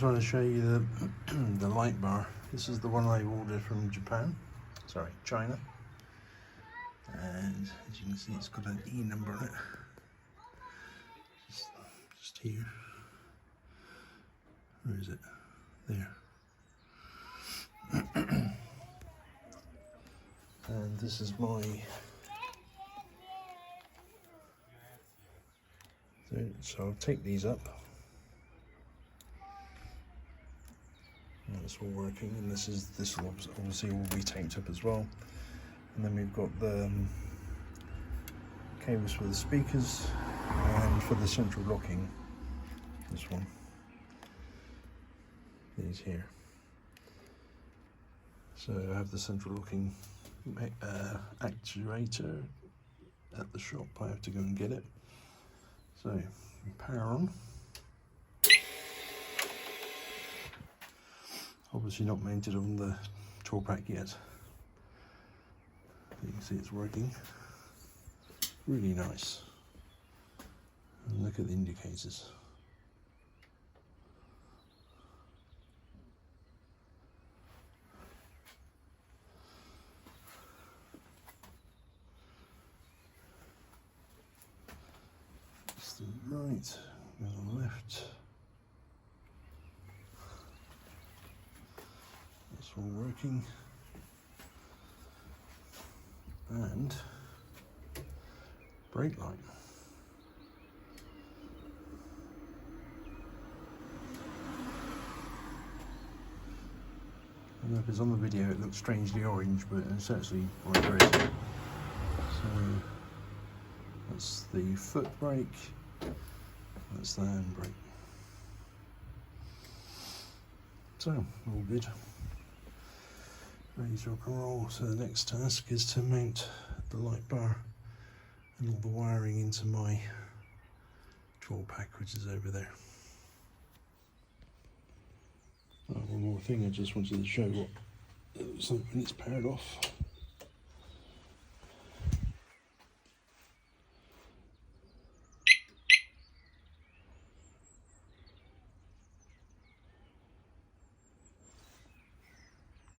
want to show you the the light bar. This is the one I ordered from China. And as you can see, it's got an E number on it. Just here. Where is it? There. And this is my so I'll take these up. And it's all working, and this will obviously all be taped up as well. And then we've got the cables for the speakers and for the central locking. This one. These here. So I have the central locking actuator at the shop. I have to go and get it. So power on. Obviously not mounted on the tour-pak yet. You can see it's working. Really nice. And look at the indicators. It's the right, go on the left. That's all working. And brake light. I don't know if it's on the video, it looks strangely orange, but it's actually bright red. So that's the foot brake, that's the hand brake. So, all good. Ready to rock and roll. So the next task is to mount the light bar and all the wiring into my tour-pak, which is over there. One more thing I just wanted to show what it looks like when it's powered off.